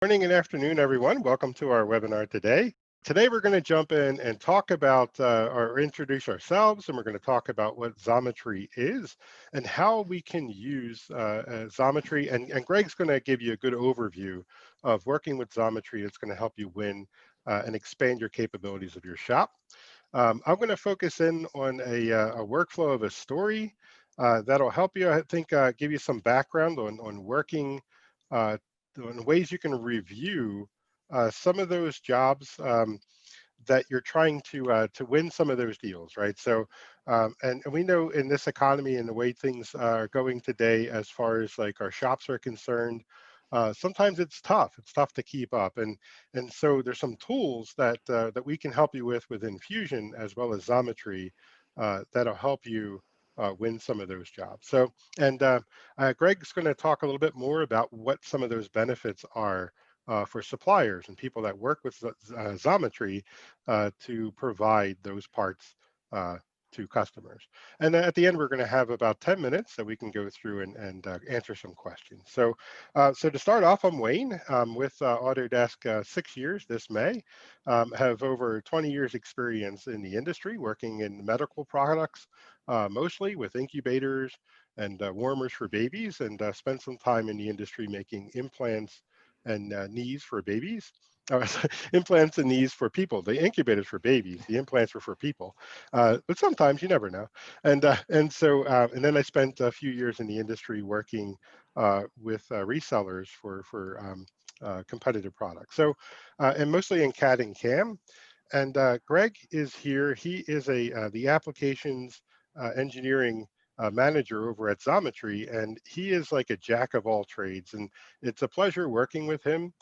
Morning and afternoon, everyone. Welcome to our webinar today. Today, we're going to jump in and talk about or introduce ourselves, and we're going to talk about what Xometry is and how we can use Xometry. And Greg's going to give you a good overview of working with Xometry. It's going to help you win and expand your capabilities of your shop. I'm going to focus in on a workflow of a story that'll help you, I think, give you some background on working on ways you can review some of those jobs that you're trying to win some of those deals, right? So, and we know in this economy and the way things are going today, as far as like our shops are concerned, sometimes it's tough. It's tough to keep up, and so there's some tools that we can help you with within Fusion as well as Xometry that'll help you win some of those jobs. So, and Greg's going to talk a little bit more about what some of those benefits are for suppliers and people that work with Xometry to provide those parts to customers. And then at the end, we're going to have about 10 minutes that we can go through and answer some questions. So, so to start off, I'm Wayne with Autodesk 6 years this May, have over 20 years experience in the industry working in medical products, mostly with incubators and warmers for babies, and spent some time in the industry making implants and knees for babies. Uh, Implants and knees for people. The incubators for babies. The implants were for people. But sometimes you never know. And then I spent a few years in the industry working with resellers for competitive products. So, and mostly in CAD and CAM. And Greg is here. He is the applications engineering manager over at Xometry, and he is like a jack of all trades. And it's a pleasure working with him.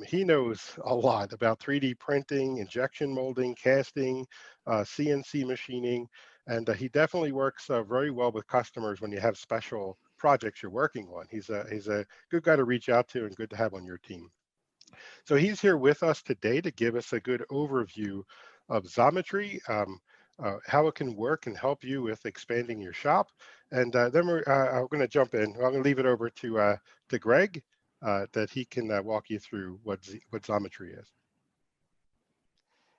He knows a lot about 3D printing, injection molding, casting, CNC machining, and he definitely works very well with customers when you have special projects you're working on. He's a good guy to reach out to and good to have on your team. So he's here with us today to give us a good overview of Xometry, how it can work and help you with expanding your shop. And then I'm going to jump in. I'm going to leave it over to Greg that he can walk you through what Xometry is.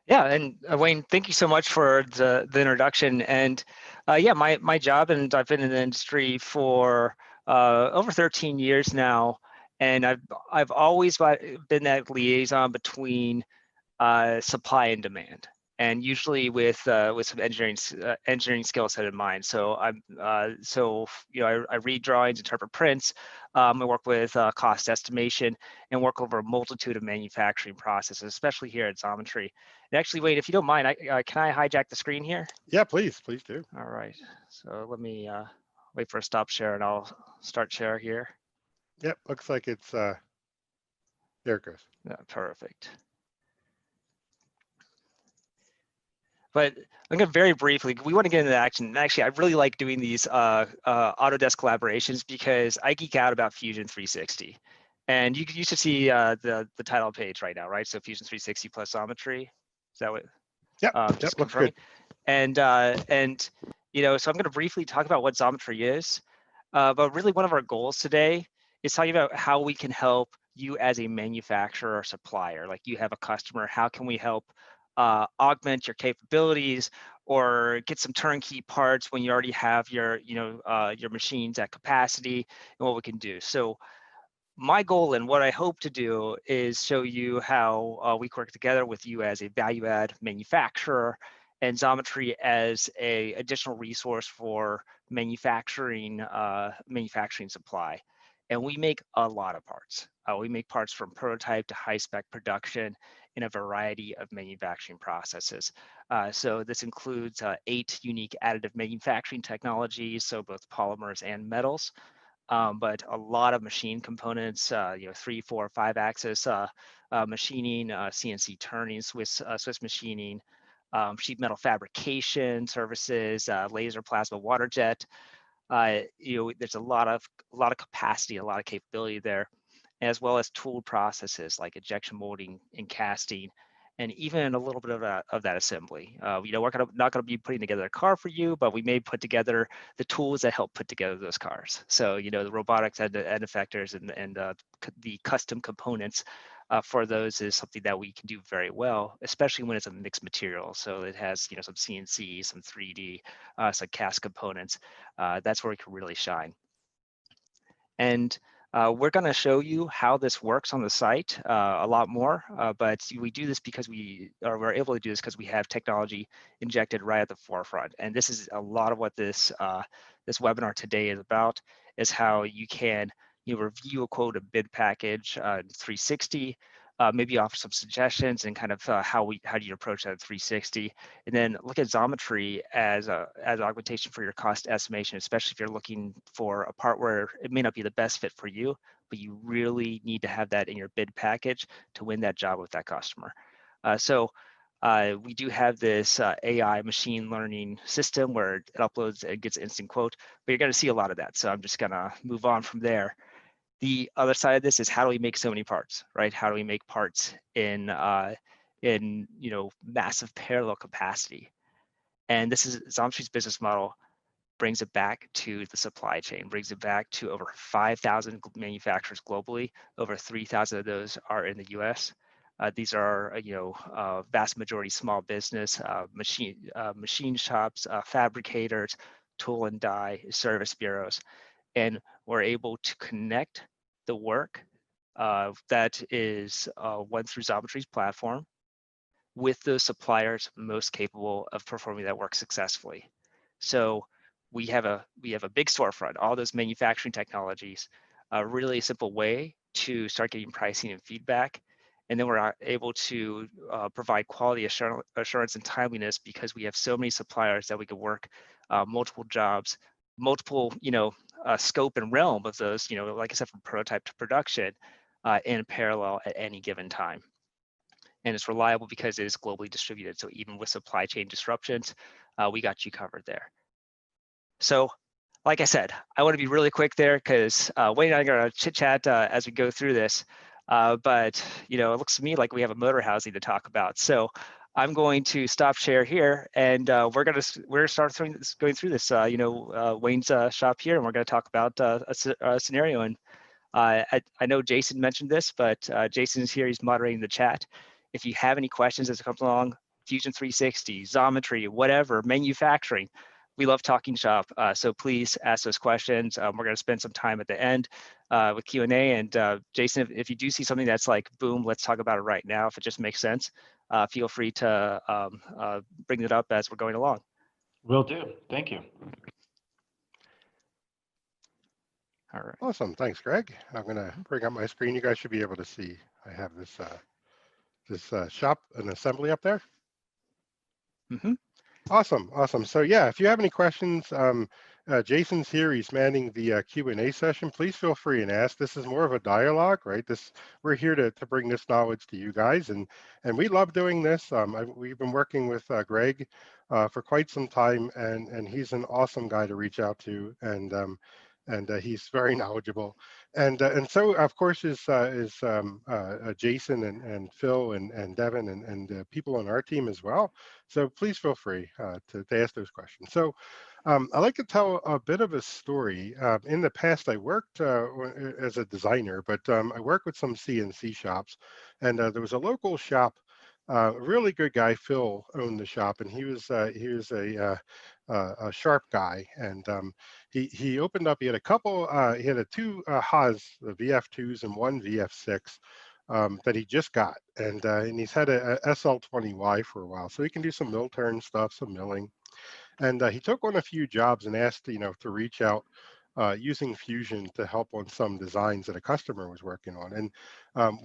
Yeah, and Wayne, thank you so much for the introduction. And yeah, my job, and I've been in the industry for over 13 years now, and I've always been that liaison between supply and demand, and usually with some engineering skill set in mind. So I read drawings, interpret prints. I work with cost estimation and work over a multitude of manufacturing processes, especially here at Xometry. And actually, Wade, if you don't mind, can I hijack the screen here? Yeah, please do. All right. So let me wait for a stop share, and I'll start share here. Yep, looks like it's there. It goes. Yeah, perfect. But I'm going to very briefly, we want to get into action. And actually, I really like doing these Autodesk collaborations because I geek out about Fusion 360. And you should see the title page right now, right? So Fusion 360 plus Xometry. Is that what? Yep, just looks confirming. good. And you know, so I'm going to briefly talk about what Xometry is. But really, one of our goals today is talking about how we can help you as a manufacturer or supplier. Like you have a customer, how can we help augment your capabilities or get some turnkey parts when you already have your machines at capacity, and what we can do. So my goal and what I hope to do is show you how we work together with you as a value add manufacturer and Xometry as a additional resource for manufacturing supply. And we make a lot of parts. We make parts from prototype to high spec production in a variety of manufacturing processes. So this includes 8 unique additive manufacturing technologies, so both polymers and metals. But a lot of machine components, 3, 4, 5 axis machining, CNC turning, Swiss machining, sheet metal fabrication services, laser plasma water jet. There's a lot of capacity, a lot of capability there, as well as tooled processes like injection molding and casting, and even a little bit of that assembly. We're not going to be putting together a car for you, but we may put together the tools that help put together those cars. So the robotics and effectors and the custom components for those is something that we can do very well, especially when it's a mixed material. So it has some CNC, some 3D, some cast components. That's where we can really shine. And we're going to show you how this works on the site a lot more, but we do this because we're able to do this because we have technology injected right at the forefront. And this is a lot of what this this webinar today is about, is how you can review a quote, a bid package, 360, maybe offer some suggestions and kind of how do you approach that at 360, and then look at Xometry as augmentation for your cost estimation, especially if you're looking for a part where it may not be the best fit for you, but you really need to have that in your bid package to win that job with that customer. We do have this AI machine learning system where it uploads and gets instant quote, but you're going to see a lot of that. So I'm just going to move on from there. The other side of this is, how do we make so many parts, right? How do we make parts in massive parallel capacity? And this is Xometry's business model. Brings it back to the supply chain, brings it back to over 5,000 manufacturers globally. Over 3,000 of those are in the U.S. These are, vast majority small business, machine shops, fabricators, tool and die, service bureaus, and we're able to connect the work that is went through Xometry's platform with those suppliers most capable of performing that work successfully. So we have a big storefront, all those manufacturing technologies, a really simple way to start getting pricing and feedback. And then we're able to provide quality assurance and timeliness, because we have so many suppliers that we can work multiple jobs, multiple scope and realm of those, like I said, from prototype to production in parallel at any given time. And it's reliable because it is globally distributed. So even with supply chain disruptions, we got you covered there. So like I said, I want to be really quick there, because Wayne and I are going to chit chat as we go through this. But it looks to me like we have a motor housing to talk about. So I'm going to stop share here, and we're going to start going through this. Wayne's shop here, and we're going to talk about a scenario. And I know Jason mentioned this, but Jason's here. He's moderating the chat. If you have any questions as it comes along, Fusion 360, Xometry, whatever, manufacturing, we love talking shop. So please ask those questions. We're going to spend some time at the end with Q&A. And Jason, if you do see something that's like, boom, let's talk about it right now, if it just makes sense, feel free to bring it up as we're going along. Will do. Thank you. All right. Awesome. Thanks, Greg. I'm going to bring up my screen. You guys should be able to see. I have this shop and assembly up there. Mm-hmm. Awesome. So yeah, if you have any questions, Jason's here. He's manning the Q&A session. Please feel free and ask. This is more of a dialogue, right? We're here to bring this knowledge to you guys, and we love doing this. We've been working with Greg for quite some time, and he's an awesome guy to reach out to, and he's very knowledgeable. And so of course is Jason and Phil and Devin and people on our team as well. So please feel free to ask those questions. So I'd like to tell a bit of a story. In the past, I worked as a designer, but I worked with some CNC shops, and there was a local shop. A really good guy, Phil, owned the shop, and he was a sharp guy, and he opened up. He had a couple. He had two Haas, the VF2s and one VF6 that he just got, and he's had a SL20Y for a while, so he can do some mill turn stuff, some milling. And he took on a few jobs and asked, to reach out using Fusion to help on some designs that a customer was working on. And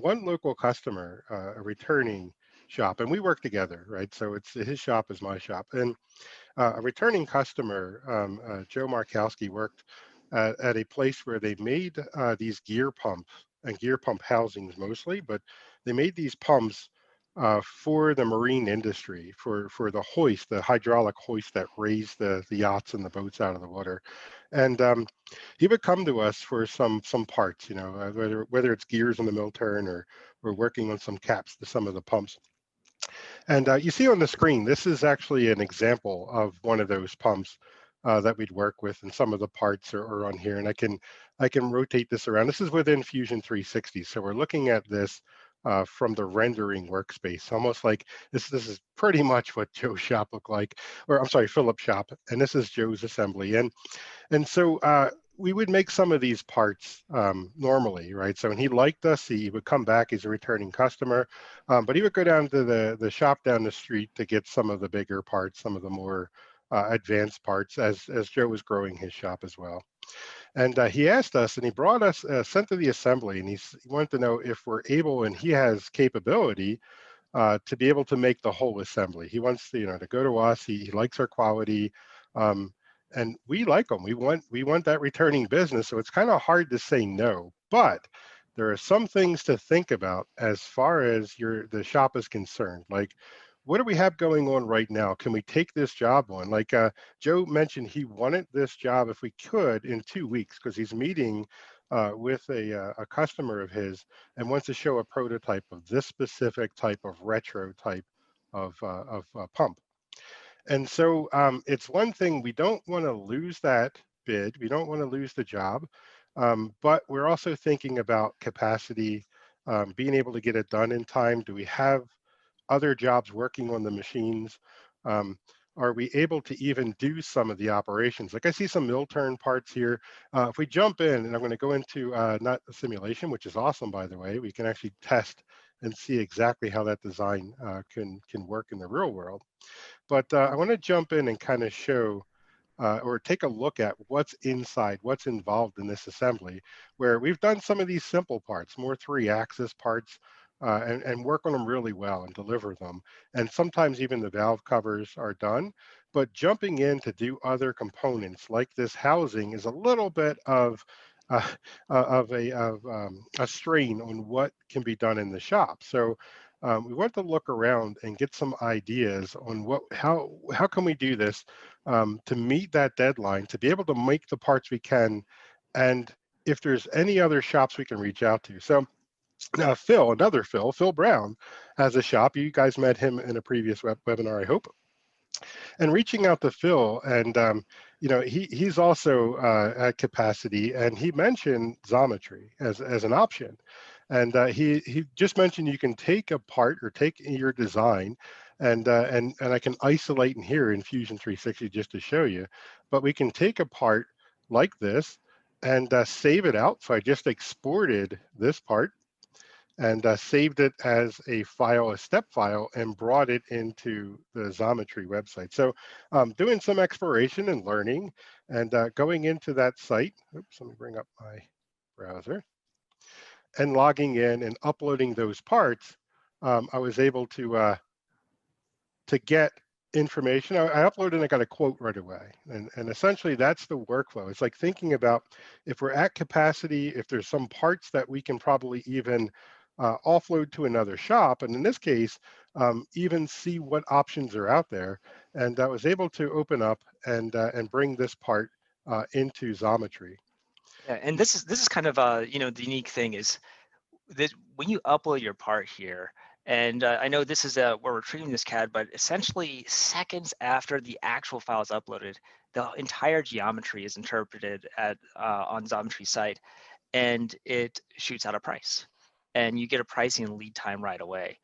one local customer, a returning shop, and we work together, right? So it's his shop is my shop. And a returning customer, Joe Markowski, worked at a place where they made these gear pumps and gear pump housings mostly, but they made these pumps for the marine industry, for the hoist, the hydraulic hoist that raised the yachts and the boats out of the water. And he would come to us for some parts, whether it's gears on the mill turn or working on some caps to some of the pumps. And you see on the screen, this is actually an example of one of those pumps that we'd work with, and some of the parts are on here. And I can rotate this around. This is within Fusion 360. So we're looking at this from the rendering workspace, almost like this is pretty much what Joe's shop looked like, or I'm sorry, Philip's shop, and this is Joe's assembly. And so we would make some of these parts normally, right? So when he liked us, he would come back. He's a returning customer, but he would go down to the shop down the street to get some of the bigger parts, some of the more advanced parts, as Joe was growing his shop as well. And he asked us, and he brought us sent to the assembly, and he wanted to know if we're able, and he has capability to be able to make the whole assembly. He wants to, to go to us. He likes our quality, and we like them. We want that returning business. So it's kind of hard to say no. But there are some things to think about as far as the shop is concerned. Like, what do we have going on right now? Can we take this job on? Like Joe mentioned, he wanted this job if we could in 2 weeks because he's meeting with a customer of his and wants to show a prototype of this specific type of retro type of pump. And so it's one thing, we don't want to lose that bid. We don't want to lose the job, but we're also thinking about capacity, being able to get it done in time. Do we have other jobs working on the machines? Are we able to even do some of the operations? Like I see some mill turn parts here. If we jump in, and I'm going to go into not a simulation, which is awesome, by the way, we can actually test and see exactly how that design can work in the real world. But I want to jump in and kind of show or take a look at what's inside, what's involved in this assembly, where we've done some of these simple parts, more 3-axis parts, and work on them really well and deliver them. And sometimes even the valve covers are done, but jumping in to do other components like this housing is a little bit of a strain on what can be done in the shop. So we want to look around and get some ideas on how can we do this to meet that deadline, to be able to make the parts we can, and if there's any other shops we can reach out to. So Phil Brown has a shop. You guys met him in a previous webinar, I hope. And reaching out to Phil, and he's also at capacity, and he mentioned Xometry as an option. And he just mentioned you can take a part or take your design, and I can isolate in here in Fusion 360 just to show you, but we can take a part like this and save it out. So I just exported this part and saved it as a file, a step file, and brought it into the Xometry website. So doing some exploration and learning, and going into that site. Oops, let me bring up my browser. And logging in and uploading those parts, I was able to get information. I uploaded and I got a quote right away. And essentially that's the workflow. It's like thinking about if we're at capacity, if there's some parts that we can probably even offload to another shop. And in this case, even see what options are out there. And I was able to open up and bring this part into Xometry. Yeah, and this is kind of the unique thing is that when you upload your part here, and I know this is we're retrieving this CAD, but essentially seconds after the actual file is uploaded, the entire geometry is interpreted on Xometry site, and it shoots out a price, and you get a pricing and lead time right away.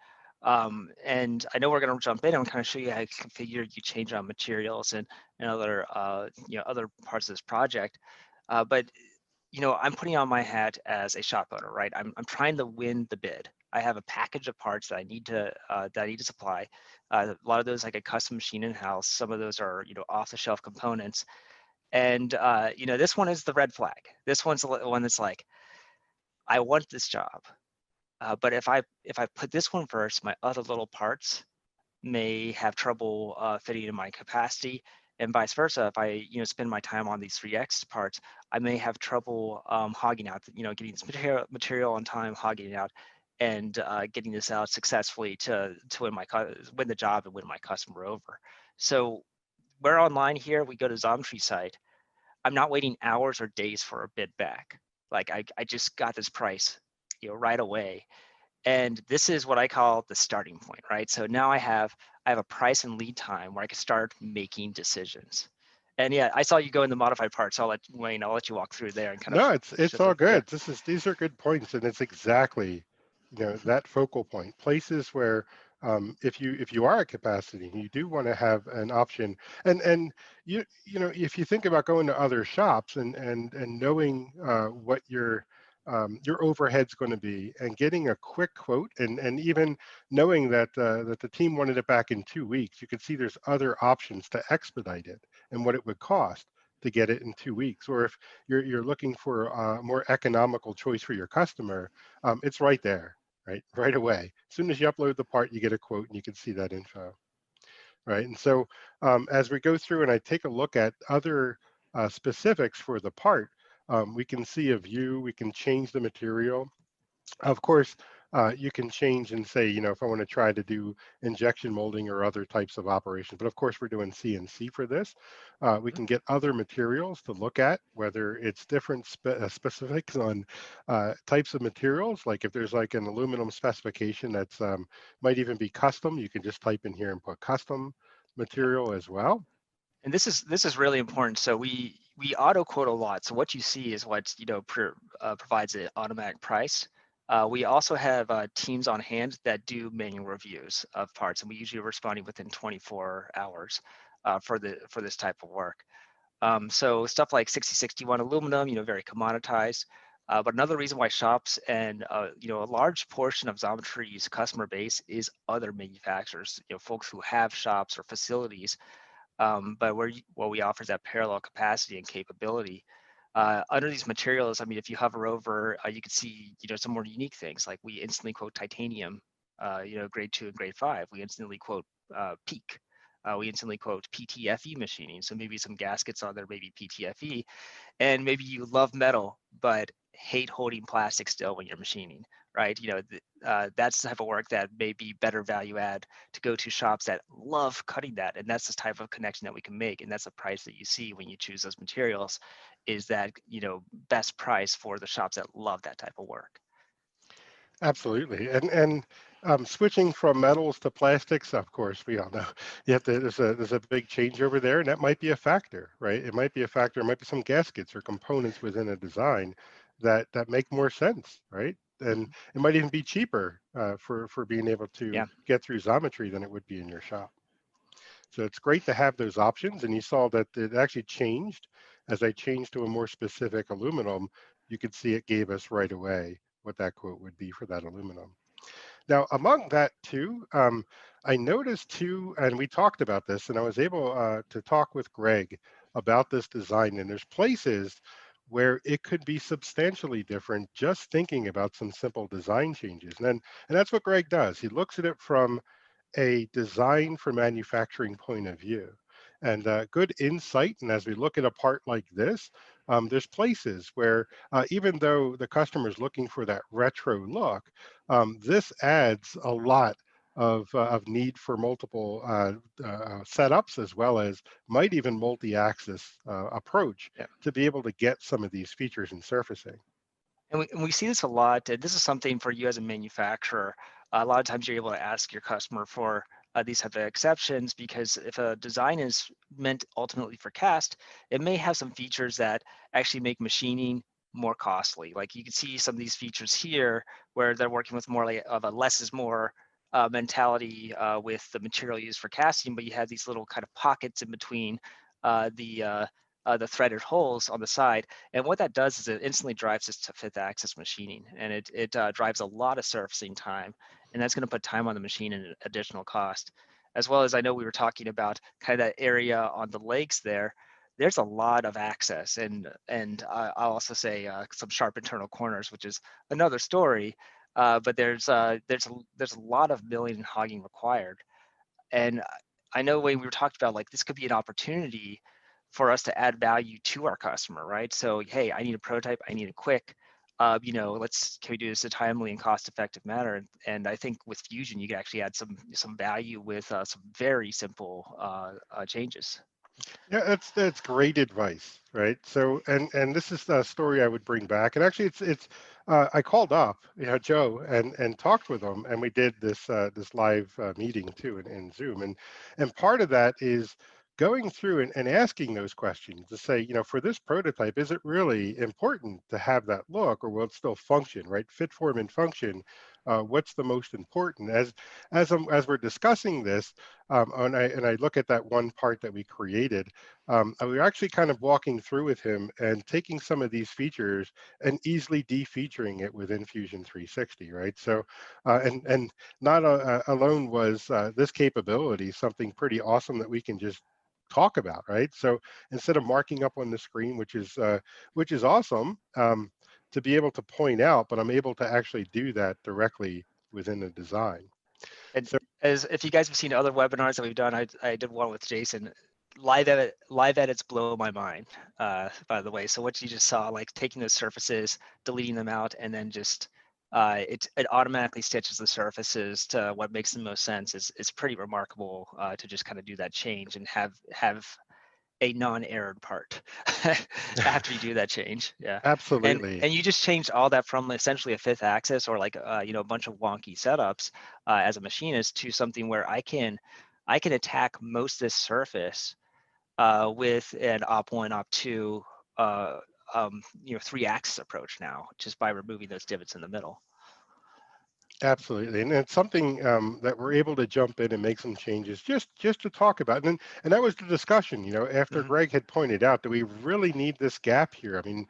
And I know we're going to jump in and kind of show you how you configure, you change on materials and other other parts of this project, but I'm putting on my hat as a shop owner, right? I'm trying to win the bid. I have a package of parts that I need to supply. A lot of those I get custom machine in house. Some of those are off the shelf components. And this one is the red flag. This one's the one that's like, I want this job, but if I put this one first, my other little parts may have trouble fitting in my capacity, and vice versa. If I spend my time on these 3X parts, I may have trouble hogging out, getting this material on time, hogging it out, and getting this out successfully to win the job and win my customer over. So we're online here. We go to Xometry site. I'm not waiting hours or days for a bid back. Like I just got this price, right away. And this is what I call the starting point, right? So now I have a price and lead time where I can start making decisions. And yeah, I saw you go in the modified parts. So I'll let Wayne, I'll let you walk through there and kind of. No, it's all good. Yeah. These are good points, and it's exactly that focal point, places where if you are at capacity, you do want to have an option. And if you think about going to other shops and knowing what your overhead's going to be, and getting a quick quote, and even knowing that the team wanted it back in 2 weeks, you could see there's other options to expedite it and what it would cost to get it in 2 weeks. Or if you're looking for a more economical choice for your customer, it's right there, right away. As soon as you upload the part, you get a quote and you can see that info, right? And so as we go through and I take a look at other specifics for the part, we can see a view, we can change the material. Of course, you can change and say, if I want to try to do injection molding or other types of operations, but of course we're doing CNC for this. We can get other materials to look at, whether it's different specifics on types of materials. Like if there's like an aluminum specification that's might even be custom, you can just type in here and put custom material as well. And this is really important. So we auto quote a lot. So what you see is what provides an automatic price. We also have teams on hand that do manual reviews of parts, and we usually are responding within 24 hours for this type of work. So stuff like 6061 aluminum, very commoditized. But another reason why shops and a large portion of Xometry's customer base is other manufacturers, folks who have shops or facilities, but what we offer is that parallel capacity and capability. Under these materials, I mean, if you hover over, you can see, some more unique things, like we instantly quote titanium, grade 2 and grade 5. We instantly quote PEEK. We instantly quote PTFE machining. So maybe some gaskets on there, maybe PTFE, and maybe you love metal, but hate holding plastic still when you're machining, right? That's the type of work that may be better value add to go to shops that love cutting that. And that's the type of connection that we can make. And that's the price that you see when you choose those materials, is that, best price for the shops that love that type of work. Absolutely, and switching from metals to plastics, of course, we all know there's a big change over there, and that might be a factor, right? It might be a factor. It might be some gaskets or components within a design that make more sense, right? And it might even be cheaper for being able to Yeah. get through Xometry than it would be in your shop. So it's great to have those options, and you saw that it actually changed as I changed to a more specific aluminum. You could see it gave us right away what that quote would be for that aluminum. Now, among that too, I noticed too, and we talked about this, and I was able to talk with Greg about this design, and there's places where it could be substantially different just thinking about some simple design changes. And that's what Greg does. He looks at it from a design for manufacturing point of view, and good insight. And as we look at a part like this, there's places where even though the customer is looking for that retro look, this adds a lot of need for multiple setups, as well as might even multi-axis approach Yeah. to be able to get some of these features and surfacing. And we see this a lot. This is something for you as a manufacturer. A lot of times you're able to ask your customer for these type of exceptions, because if a design is meant ultimately for cast, it may have some features that actually make machining more costly. Like you can see some of these features here where they're working with more like of a less is more mentality with the material used for casting, but you have these little kind of pockets in between the threaded holes on the side. And what that does is it instantly drives this to fifth axis machining, and it drives a lot of surfacing time, and that's going to put time on the machine and additional cost. As well as, I know we were talking about kind of that area on the legs there. There's a lot of access, and I'll also say some sharp internal corners, which is another story. But there's a lot of milling and hogging required. And I know when we were talking about, like, this could be an opportunity for us to add value to our customer, right? So, hey, I need a prototype, I need it quick. Can we do this in a timely and cost-effective manner? And I think with Fusion, you can actually add some value with some very simple changes. Yeah, that's great advice, right? So, and this is the story I would bring back. And actually, it's I called up, Joe, and talked with him, and we did this live meeting too in Zoom. And part of that is going through and asking those questions to say, for this prototype, is it really important to have that look, or will it still function, right? Fit, form, and function what's the most important. As we're discussing this, and I look at that one part that we created, we were actually kind of walking through with him and taking some of these features and easily defeaturing it within Fusion 360, right? So, and not alone was this capability something pretty awesome that we can just talk about, right? So instead of marking up on the screen, which is awesome, to be able to point out, but I'm able to actually do that directly within the design. And So as if you guys have seen other webinars that we've done, I did one with Jason. Live edits blow my mind, by the way. So what you just saw, like taking those surfaces, deleting them out, and then just it automatically stitches the surfaces to what makes the most sense is pretty remarkable, to just kind of do that change and have a non-errored part after you do that change. Yeah. and absolutely. and you just changed all that from essentially a fifth axis or like a bunch of wonky setups as a machinist to something where I can attack most of this surface with an op1 op2 three-axis approach now, just by removing those divots in the middle. Absolutely, and it's something that we're able to jump in and make some changes just to talk about, and that was the discussion. After Mhm. Greg had pointed out, do we really need this gap here? I mean,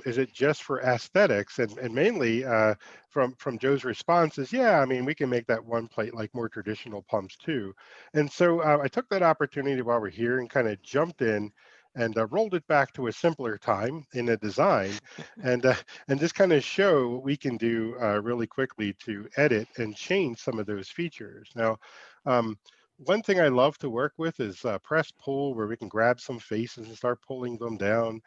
is it just for aesthetics? And mainly from Joe's response is, yeah, I mean, we can make that one plate like more traditional pumps too. And so I took that opportunity while we're here and kind of jumped in and rolled it back to a simpler time in a design, and just kind of show what we can do really quickly to edit and change some of those features. Now, one thing I love to work with is press pull, where we can grab some faces and start pulling them down.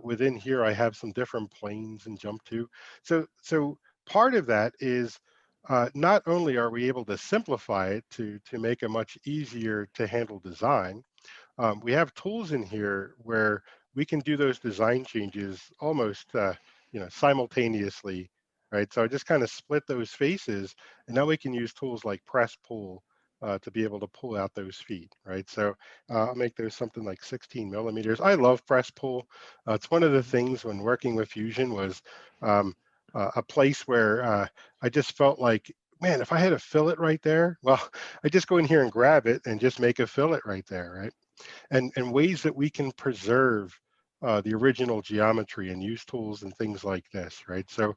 Within here, I have some different planes and jump to. So part of that is not only are we able to simplify it to make a much easier to handle design, we have tools in here where we can do those design changes almost simultaneously, right? So I just kind of split those faces, and now we can use tools like press pull to be able to pull out those feet, right? So I'll make those something like 16 millimeters. I love press pull. It's one of the things when working with Fusion was a place where I just felt like, man, if I had a fillet right there, well, I just go in here and grab it and just make a fillet right there, right? And ways that we can preserve the original geometry and use tools and things like this, right? So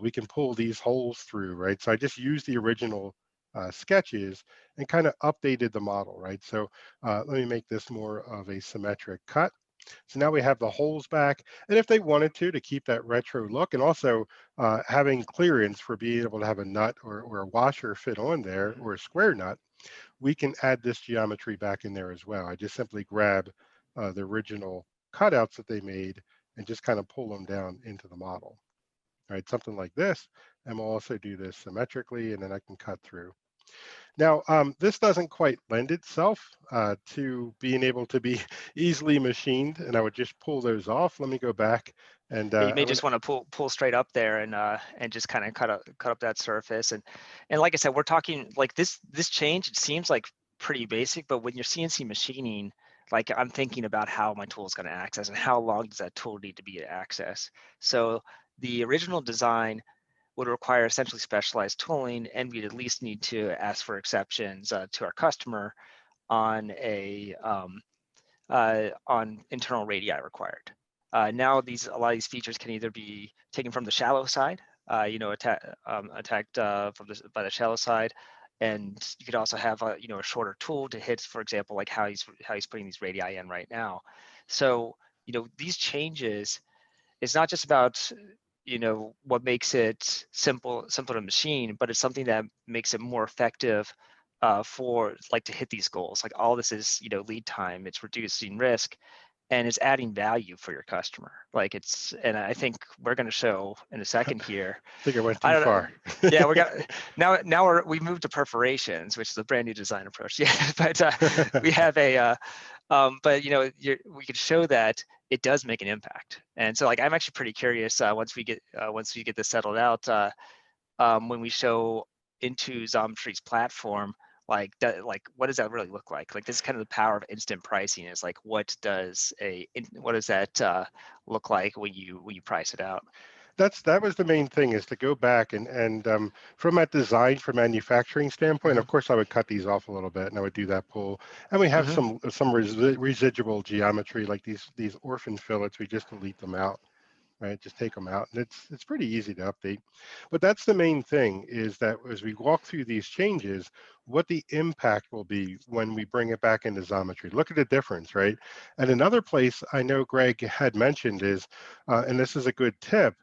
we can pull these holes through, right? So I just used the original sketches and kind of updated the model, right? So let me make this more of a symmetric cut. So now we have the holes back, and if they wanted to keep that retro look, and also having clearance for being able to have a nut or a washer fit on there, or a square nut, we can add this geometry back in there as well. I just simply grab the original cutouts that they made and just kind of pull them down into the model. All right, something like this. And we'll also do this symmetrically, and then I can cut through. Now, this doesn't quite lend itself to being able to be easily machined, and I would just pull those off. Let me go back and Yeah, you may I'm just want to pull straight up there and just kind of cut up that surface. And like I said, we're talking like this change, it seems like pretty basic, but when you're CNC machining, like I'm thinking about how my tool is going to access and how long does that tool need to be to access. So the original design would require essentially specialized tooling, and we'd at least need to ask for exceptions to our customer on on internal radii required. Now a lot of these features can either be taken from the shallow side, attacked by the shallow side, and you could also have a shorter tool to hit, for example, like how he's putting these radii in right now. So these changes, it's not just about what makes it simpler to machine, but it's something that makes it more effective for like to hit these goals. Like all this is lead time, it's reducing risk, and it's adding value for your customer. Like and I think we're going to show in a second here. I think I went I too don't know. far. Yeah, we moved to perforations, which is a brand new design approach. Yeah, but we have but we could show that it does make an impact. And so like I'm actually pretty curious once we get this settled out, when we show into Xometry's platform, like that, like what does that really look like? Like this is kind of the power of instant pricing. Is like what does that look like when you price it out? that was the main thing, is to go back and from a design for manufacturing standpoint, Hmm. of course I would cut these off a little bit and I would do that pull. And we have Hmm. some residual geometry, like these orphan fillets, we just delete them out. Right, just take them out, and it's pretty easy to update. But that's the main thing, is that as we walk through these changes, what the impact will be when we bring it back into Xometry. Look at the difference, right? And another place I know Greg had mentioned is, and this is a good tip,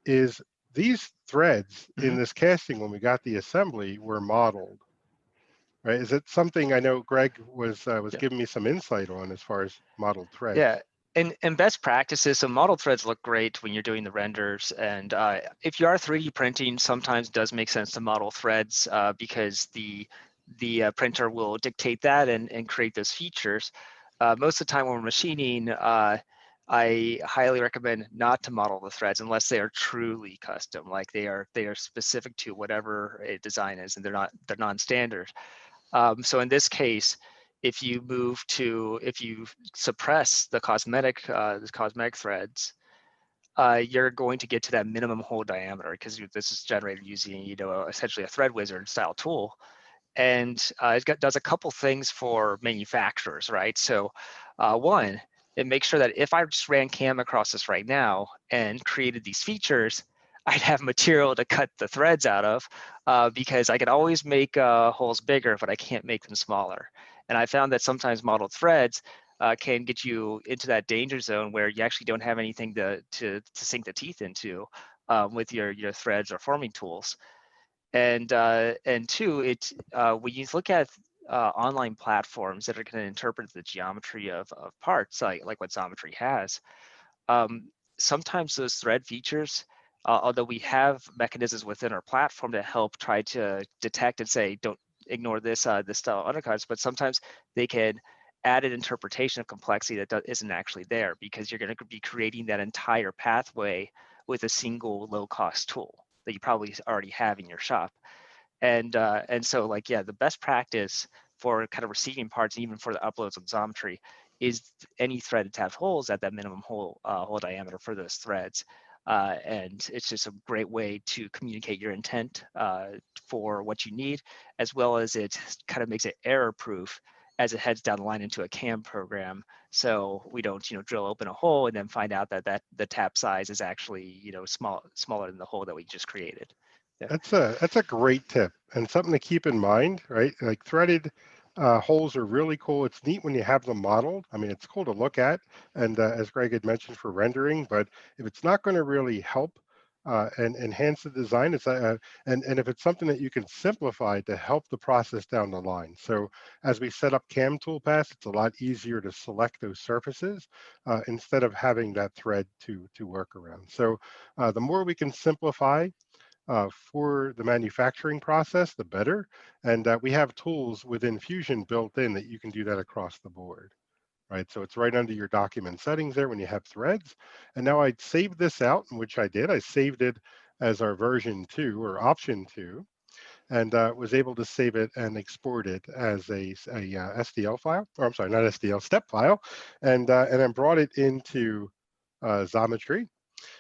is these threads in Hmm. this casting when we got the assembly were modeled, right? Is it something I know Greg was giving me some insight on as far as modeled threads? Yeah, and best practices. So model threads look great when you're doing the renders, and if you are 3D printing, sometimes it does make sense to model threads because the printer will dictate that and create those features. Most of the time when we're machining, I highly recommend not to model the threads unless they are truly custom, like they are specific to whatever a design is, and they're non-standard. So in this case, if you suppress the cosmetic threads, you're going to get to that minimum hole diameter because this is generated using essentially a thread wizard style tool, and does a couple things for manufacturers, right? So one, it makes sure that if I just ran CAM across this right now and created these features, I'd have material to cut the threads out of because I could always make holes bigger, but I can't make them smaller. And I found that sometimes modeled threads can get you into that danger zone where you actually don't have anything to sink the teeth into with your threads or forming tools. And two, when you look at online platforms that are going to interpret the geometry of parts, like what Xometry has, um, sometimes those thread features, although we have mechanisms within our platform to help try to detect and say, don't ignore this style of undercuts, but sometimes they can add an interpretation of complexity that isn't actually there because you're going to be creating that entire pathway with a single low-cost tool that you probably already have in your shop. And so like, yeah, the best practice for kind of receiving parts, even for the uploads on Xometry, is any thread to have holes at that minimum hole diameter for those threads. And it's just a great way to communicate your intent for what you need, as well as it kind of makes it error proof as it heads down the line into a CAM program. So we don't, drill open a hole and then find out that the tap size is actually, smaller than the hole that we just created. Yeah. That's a great tip and something to keep in mind, right? Like threaded holes are really cool. It's neat when you have them modeled. I mean, it's cool to look at, and as Greg had mentioned for rendering. But if it's not going to really help and enhance the design, and if it's something that you can simplify to help the process down the line. So as we set up CAM toolpaths, it's a lot easier to select those surfaces instead of having that thread to work around. So the more we can simplify for the manufacturing process, the better. And we have tools within Fusion built in that you can do that across the board, right? So it's right under your document settings there when you have threads. And now I'd save this out, which I did. I saved it as our version 2 or option 2, and was able to save it and export it as a STL file, or I'm sorry, not STL, step file, and then brought it into Xometry.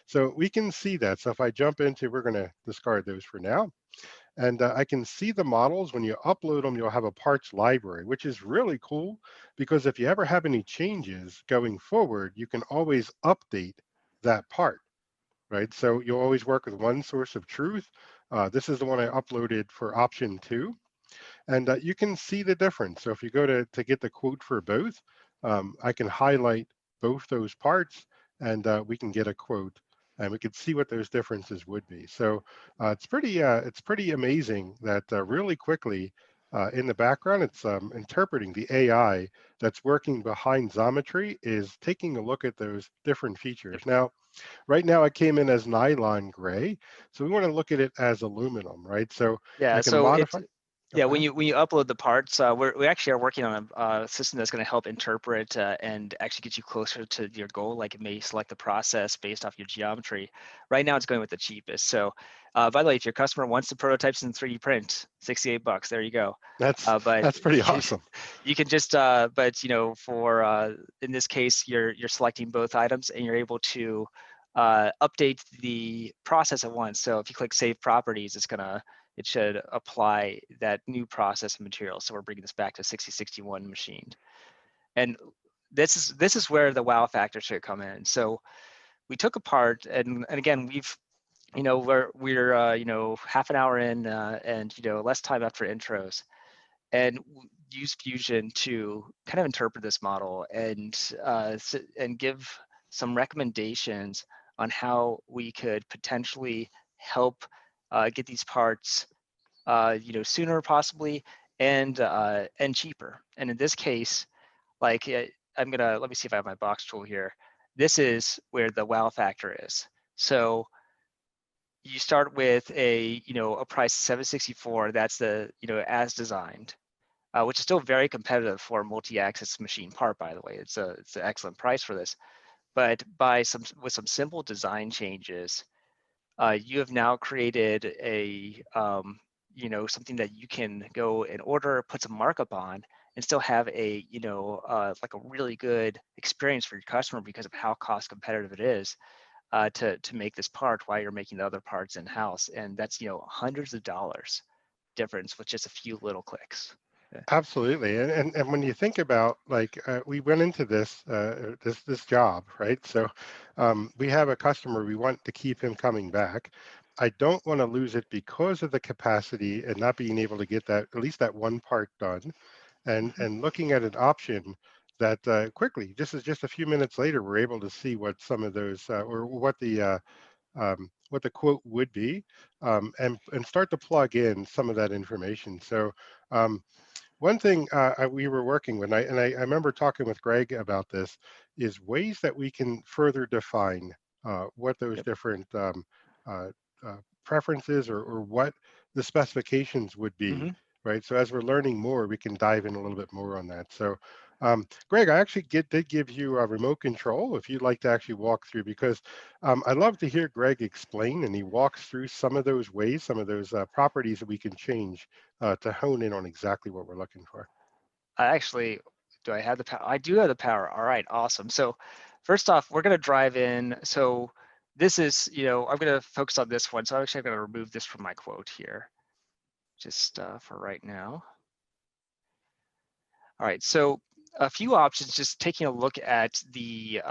So we can see that. So if I jump into, we're going to discard those for now. And I can see the models. When you upload them, you'll have a parts library, which is really cool because if you ever have any changes going forward, you can always update that part, right? So you'll always work with one source of truth. This is the one I uploaded for option 2. And you can see the difference. So if you go to get the quote for both, I can highlight both those parts and we can get a quote and we can see what those differences would be. So it's pretty amazing that really quickly in the background, it's interpreting the AI that's working behind Xometry is taking a look at those different features. Now, right now it came in as nylon gray, so we want to look at it as aluminum, right? So Yeah, I can so modify. yeah, Go when ahead. you upload the parts, we actually are working on a system that's going to help interpret and actually get you closer to your goal. Like it may select the process based off your geometry. Right now, it's going with the cheapest. So, by the way, if your customer wants the prototypes in 3D print, $68. There you go. But That's pretty awesome. you can just, but for in this case, you're selecting both items and you're able to updates the process at once. So if you click Save Properties, it should apply that new process and material. So we're bringing this back to 6061 machined. And this is where the wow factor should come in. So we took apart, and again, we're half an hour in, and less time after intros, and use Fusion to kind of interpret this model and give some recommendations on how we could potentially help get these parts sooner possibly, and cheaper. And in this case, like let me see if I have my box tool here. This is where the wow factor is. So you start with a price 764. That's the as designed, which is still very competitive for a multi-axis machine part, by the way. It's an excellent price for this. But with some simple design changes, you have now created something that you can go and order, put some markup on, and still have like a really good experience for your customer because of how cost competitive it is to make this part while you're making the other parts in house. And that's hundreds of dollars difference with just a few little clicks. Absolutely, and when you think about like we went into this this job, right? So we have a customer, we want to keep him coming back. I don't want to lose it because of the capacity and not being able to get that at least that one part done, and looking at an option that quickly, just a few minutes later, we're able to see what some of those or what the quote would be, and start to plug in some of that information. So. One thing we were working with, I remember talking with Greg about this, is ways that we can further define what those Yep. different uh, preferences or what the specifications would be, right? So as we're learning more, we can dive in a little bit more on that. So, Greg, I actually did give you a remote control if you'd like to actually walk through, because I love to hear Greg explain, and he walks through some of those ways, some of those properties that we can change to hone in on exactly what we're looking for. Do I have the power? I do have the power. All right, awesome. So first off, we're going to drive in. So this is, I'm going to focus on this one. So I'm going to remove this from my quote here, just for right now. All right, so a few options, just taking a look at the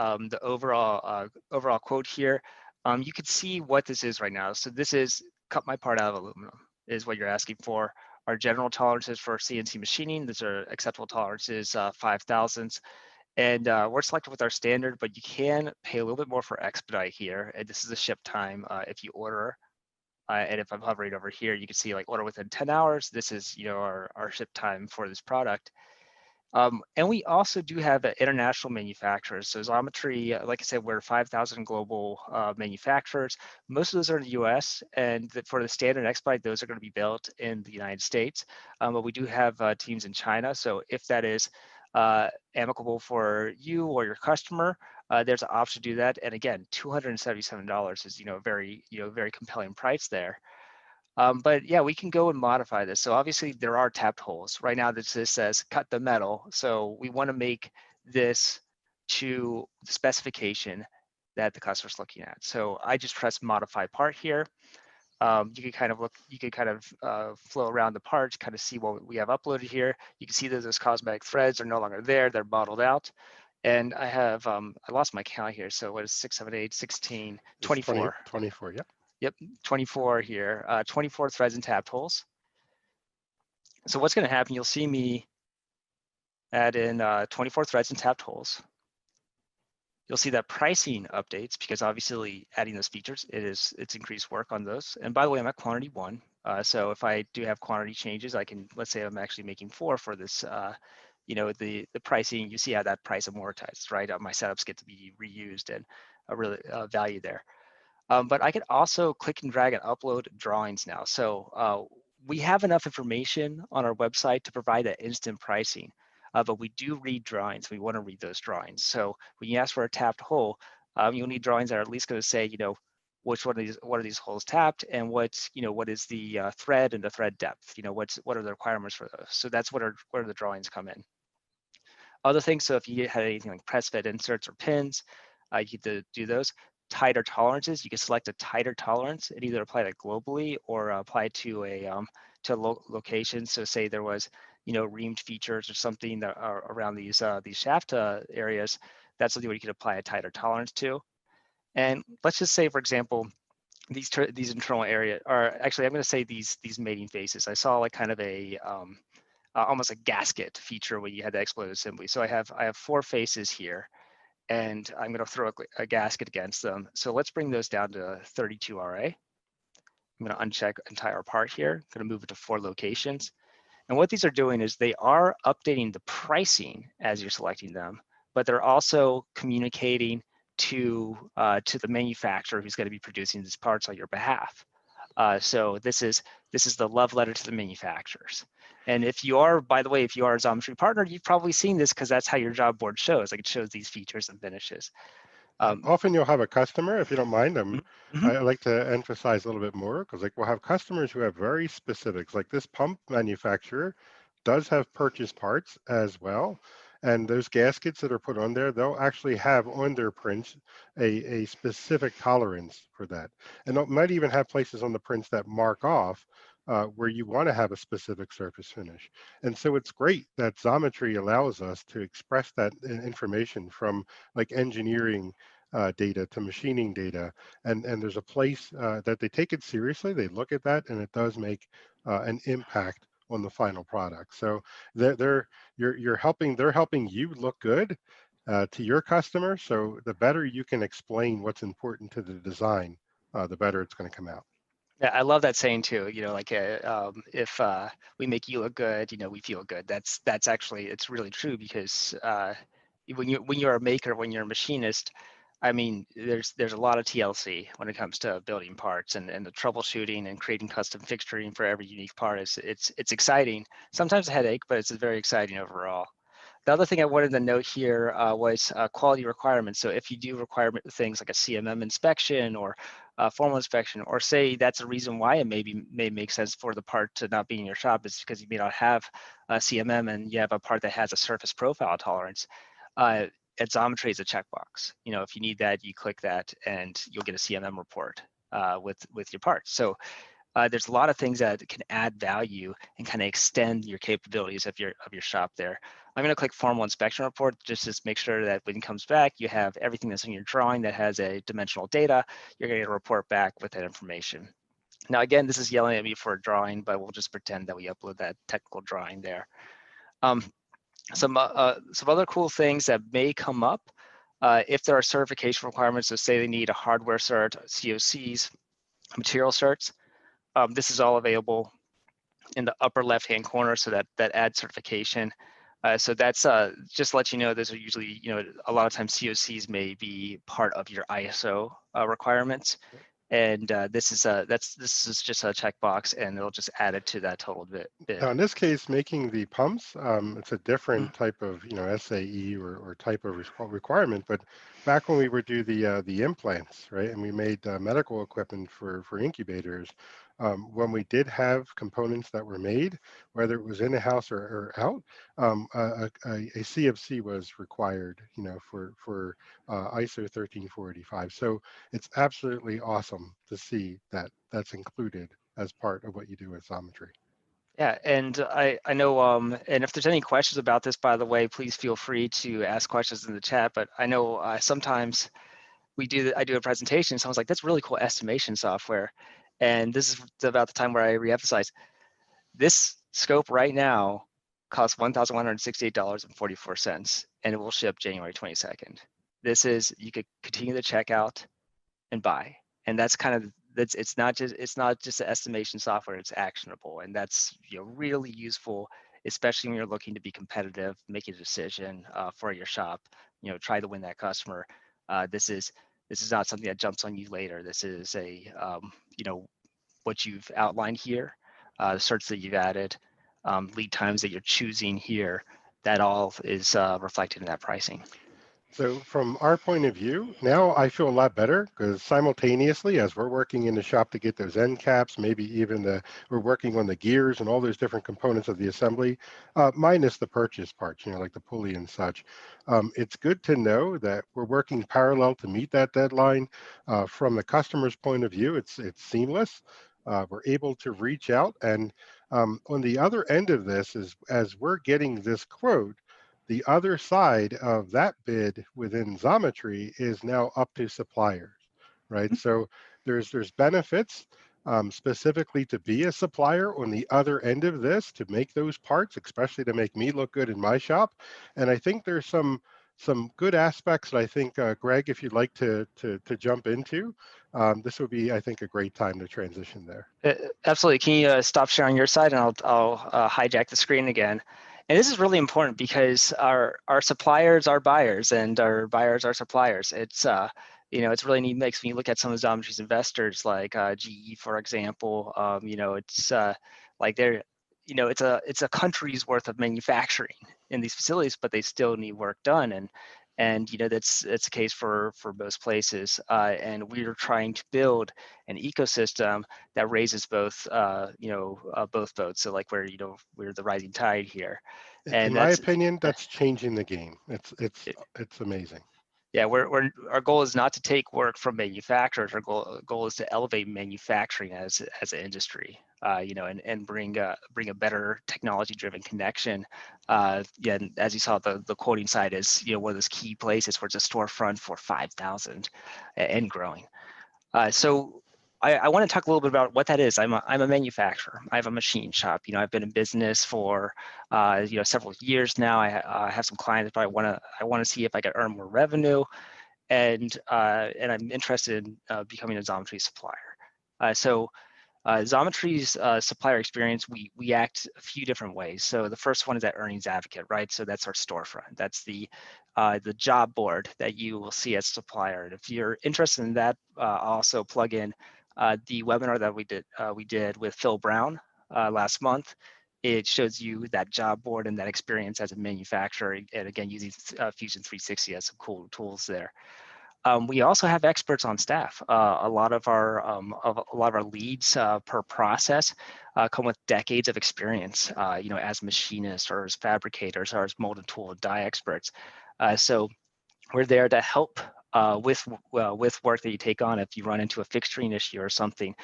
overall quote here. You can see what this is right now. So this is cut my part out of aluminum is what you're asking for. Our general tolerances for CNC machining, these are acceptable tolerances, 5 thousandths. And we're selected with our standard, but you can pay a little bit more for expedite here. And this is the ship time if you order. And if I'm hovering over here, you can see like order within 10 hours. This is our ship time for this product. And we also do have international manufacturers. So Xometry, like I said, we're 5,000 global manufacturers. Most of those are in the US, and for the standard expedite, those are going to be built in the United States. But we do have teams in China. So if that is amicable for you or your customer, there's an option to do that. And again, $277 is very compelling price there. But yeah, we can go and modify this. So obviously there are tapped holes. Right now this says cut the metal. So we want to make this to the specification that the customer's looking at. So I just press modify part here. You can kind of flow around the part, kind of see what we have uploaded here. You can see that those cosmetic threads are no longer there. They're bottled out. And I have, I lost my count here. So what is 6, 7, 8, 16, 24. 24, yeah. Yep, 24 here, 24 threads and tapped holes. So what's going to happen, you'll see me add in 24 threads and tapped holes. You'll see that pricing updates because obviously adding those features, it's increased work on those. And by the way, I'm at quantity 1. So if I do have quantity changes, I can, let's say I'm actually making 4 for this, the pricing, you see how that price amortizes, right? My setups get to be reused and a really value there. But I could also click and drag and upload drawings now. So we have enough information on our website to provide that instant pricing, but we do read drawings. We want to read those drawings. So when you ask for a tapped hole, you'll need drawings that are at least going to say, what are these holes tapped, and what is the thread and the thread depth. What are the requirements for those? So that's where the drawings come in. Other things, so if you had anything like press fit inserts or pins, you could do those. tighter tolerances, you can select a tighter tolerance and either apply that globally or apply it to a location. So say there was, reamed features or something that are around these shaft areas, that's something where you could apply a tighter tolerance to. And let's just say, for example, these internal area, or actually, I'm going to say these mating faces. I saw like kind of a almost a gasket feature where you had the exploded assembly. So I have 4 faces here, and I'm going to throw a gasket against them. So let's bring those down to 32 RA. I'm going to uncheck entire part here. I'm going to move it to 4 locations. And what these are doing is they are updating the pricing as you're selecting them, but they're also communicating to the manufacturer who's going to be producing these parts on your behalf. So this is the love letter to the manufacturers. And if you are, by the way, if you are a Xometry partner, you've probably seen this because that's how your job board shows. Like it shows these features and finishes. Often you'll have a customer, if you don't mind, Mm-hmm. I like to emphasize a little bit more because like we'll have customers who have very specifics, like this pump manufacturer does have purchase parts as well. And those gaskets that are put on there, they'll actually have on their prints a specific tolerance for that. And it might even have places on the prints that mark off where you want to have a specific surface finish. And so it's great that Xometry allows us to express that information from like engineering data to machining data, and there's a place that they take it seriously. They look at that, and it does make an impact on the final product. So they're helping you look good to your customer. So the better you can explain what's important to the design, the better it's going to come out. Yeah, I love that saying too. Like if we make you look good, we feel good. That's actually, it's really true because when you're a maker, when you're a machinist, I mean, there's a lot of TLC when it comes to building parts and the troubleshooting and creating custom fixturing for every unique part. It's exciting. Sometimes a headache, but it's very exciting overall. The other thing I wanted to note here was quality requirements. So if you do require things like a CMM inspection or formal inspection, or say that's a reason why it may make sense for the part to not be in your shop, is because you may not have a CMM and you have a part that has a surface profile tolerance. At Xometry is a checkbox. If you need that, you click that and you'll get a CMM report with your parts. So there's a lot of things that can add value and kind of extend your capabilities of your shop there. I'm going to click formal inspection report just to make sure that when it comes back, you have everything that's in your drawing that has a dimensional data. You're going to get a report back with that information. Now, again, this is yelling at me for a drawing, but we'll just pretend that we upload that technical drawing there. Some other cool things that may come up if there are certification requirements. So say they need a hardware cert, COCs, material certs. This is all available in the upper left-hand corner, so that adds certification. So that's just to let you know, those are usually, a lot of times COCs may be part of your ISO requirements. And this is just a checkbox, and it'll just add it to that total bid. Now, in this case, making the pumps, it's a different type of SAE or type of requirement. But back when we would do the implants, right, and we made medical equipment for incubators, when we did have components that were made, whether it was in the house or out, a CFC was required, for ISO 13485. So it's absolutely awesome to see that that's included as part of what you do with Xometry. Yeah, and I know, and if there's any questions about this, by the way, please feel free to ask questions in the chat. But I know sometimes I do a presentation, someone's like, that's really cool estimation software. And this is about the time where I reemphasize, this scope right now costs $1,168.44, and it will ship January 22nd. You could continue the checkout and buy. And that's kind of, it's not just the estimation software, it's actionable. And that's really useful, especially when you're looking to be competitive, make a decision for your shop, try to win that customer. This is not something that jumps on you later. This is what you've outlined here, the certs that you've added, lead times that you're choosing here, that all is reflected in that pricing. So from our point of view, now I feel a lot better because simultaneously, as we're working in the shop to get those end caps, maybe even we're working on the gears and all those different components of the assembly, minus the purchase parts, like the pulley and such. It's good to know that we're working parallel to meet that deadline. From the customer's point of view, it's seamless. We're able to reach out, and on the other end of this is as we're getting this quote, the other side of that bid within Xometry is now up to suppliers, right? So there's benefits specifically to be a supplier on the other end of this to make those parts, especially to make me look good in my shop. And I think there's some good aspects that I think, Greg, if you'd like to jump into, this would be, I think, a great time to transition there. Absolutely. Can you stop sharing your side, and I'll hijack the screen again. And this is really important because our suppliers are buyers and our buyers are suppliers. It's it's really neat. Makes me look at some of Xometry's investors like GE, for example. It's like they're it's a country's worth of manufacturing in these facilities, but they still need work done. And that's the case for most places. And we're trying to build an ecosystem that raises both both boats. So like we're the rising tide here. And in my opinion, that's changing the game. It's amazing. Yeah, our goal is not to take work from manufacturers. Our goal is to elevate manufacturing as an industry, and bring a better technology-driven connection. Yeah, and as you saw, the quoting side is one of those key places where it's a storefront for 5,000 and growing. So I want to talk a little bit about what that is. I'm a manufacturer. I have a machine shop. I've been in business for several years now. I have some clients, but I want to see if I can earn more revenue, and I'm interested in becoming a Xometry supplier. Xometry's supplier experience, we act a few different ways. So the first one is that earnings advocate, right? So that's our storefront. That's the job board that you will see as supplier. And if you're interested in that, I'll also plug in the webinar that we did with Phil Brown last month. It shows you that job board and that experience as a manufacturer, and again using Fusion 360 as some cool tools there. We also have experts on staff. A lot of our leads per process come with decades of experience, as machinists or as fabricators or as molded tool and die experts. So we're there to help with work that you take on. If you run into a fixturing issue or something,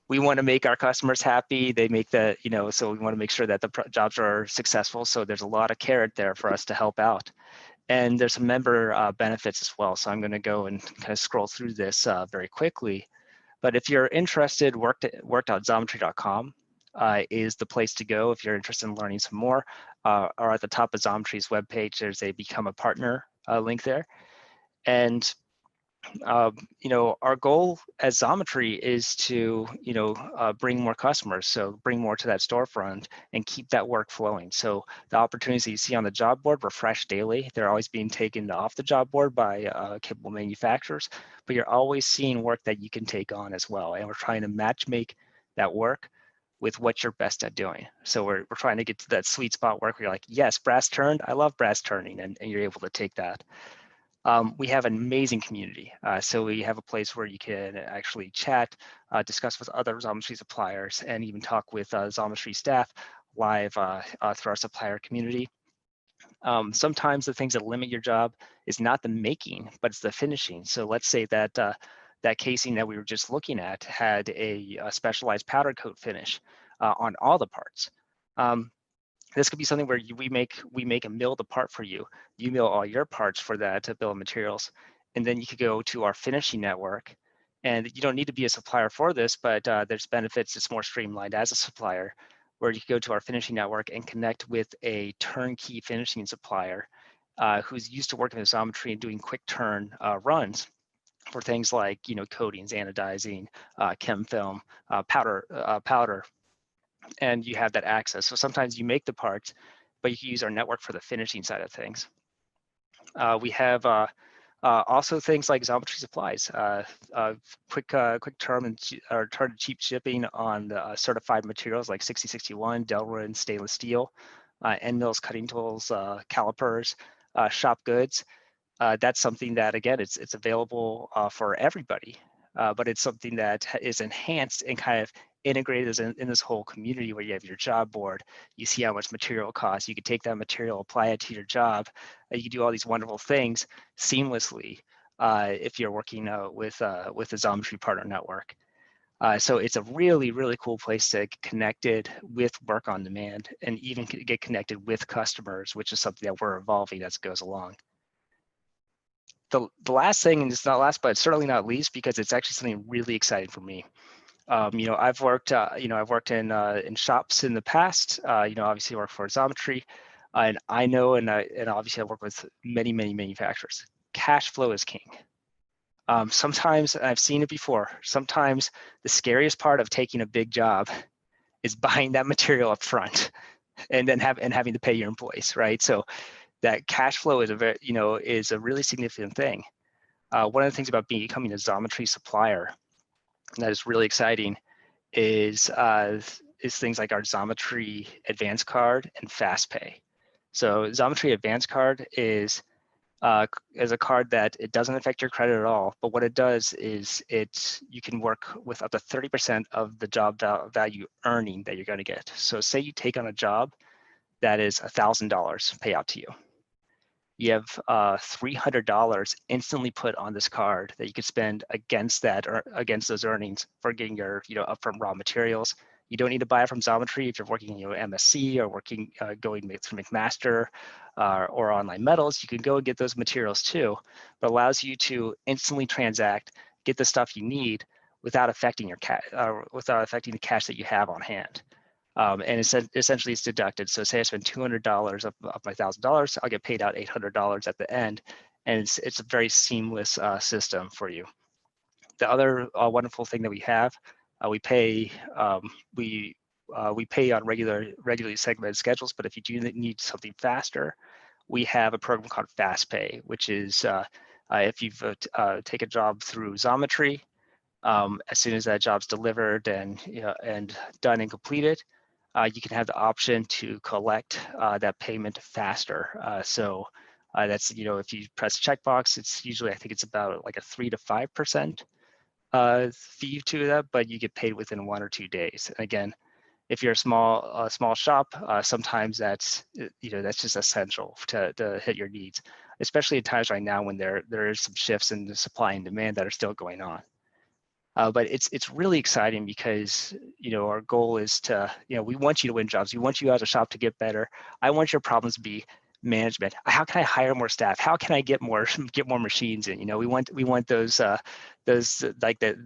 we want to make our customers happy. They make so we want to make sure that the jobs are successful. So there's a lot of carrot there for us to help out. And there's some member benefits as well. So I'm going to go and kind of scroll through this very quickly. But if you're interested, work.xometry.com is the place to go if you're interested in learning some more. Or at the top of Xometry's webpage, there's a Become a Partner link there. And our goal as Xometry is to, bring more customers, so bring more to that storefront and keep that work flowing. So the opportunities that you see on the job board refresh daily. They're always being taken off the job board by capable manufacturers, but you're always seeing work that you can take on as well. And we're trying to match make that work with what you're best at doing. So we're trying to get to that sweet spot work where you're like, yes, brass turned, I love brass turning, and you're able to take that. We have an amazing community. So we have a place where you can actually chat, discuss with other Xometry suppliers, and even talk with Xometry staff live through our supplier community. Sometimes the things that limit your job is not the making, but it's the finishing. So let's say that that casing that we were just looking at had a specialized powder coat finish on all the parts. This could be something where we make a milled part for you. You mill all your parts for that bill of materials, and then you could go to our finishing network. And you don't need to be a supplier for this, but there's benefits. It's more streamlined as a supplier, where you can go to our finishing network and connect with a turnkey finishing supplier who's used to working with Xometry and doing quick turn runs for things like coatings, anodizing, chem film, powder. And you have that access. So sometimes you make the parts, but you can use our network for the finishing side of things. We have also things like Xometry supplies, quick term and turn to cheap shipping on certified materials like 6061, Delrin, stainless steel. end mills, cutting tools, calipers, shop goods. That's something that, again, it's available for everybody, but it's something that is enhanced and kind of integrated in this whole community where you have your job board. You see how much material costs. You can take that material, apply it to your job. You can do all these wonderful things seamlessly if you're working with the Xometry Partner Network. So it's a really, really cool place to get connected with work on demand and even get connected with customers, which is something that we're evolving as it goes along. The last thing, and it's not last, but certainly not least, because it's actually something really exciting for me. I've worked in shops in the past. Obviously I work for Xometry, and I know, and obviously I work with many, many manufacturers. Cash flow is king. Sometimes, I've seen it before, sometimes the scariest part of taking a big job is buying that material up front and then having to pay your employees, right? So that cash flow is a really significant thing. One of the things about becoming a Xometry supplier that is really exciting is things like our Xometry Advance Card and FastPay. So Xometry Advance Card is a card that it doesn't affect your credit at all, but what it does is you can work with up to 30% of the job value earning that you're going to get. So say you take on a job that is $1,000 payout to you. You have $300 instantly put on this card that you could spend against that or against those earnings for getting your upfront raw materials. You don't need to buy it from Xometry if you're working MSC or working going through McMaster or Online Metals. You can go and get those materials too, but allows you to instantly transact, get the stuff you need without affecting your without affecting the cash that you have on hand. And essentially it's deducted. So say I spend $200 of my $1,000, I'll get paid out $800 at the end, and it's a very seamless system for you. The other wonderful thing that we have, we pay on regularly segmented schedules. But if you do need something faster, we have a program called FastPay, which is if you've take a job through Xometry, as soon as that job's delivered and done and completed, you can have the option to collect that payment faster. So that's, if you press a checkbox, it's usually, I think it's about like a 3 to 5% fee to that, but you get paid within 1 or 2 days. And again, if you're a small shop, sometimes that's just essential to hit your needs, especially at times right now when there is some shifts in the supply and demand that are still going on. But it's really exciting because our goal is to we want you to win jobs. We want you as a shop to get better. I want your problems to be management. How can I hire more staff? How can I get more machines in? We want those like the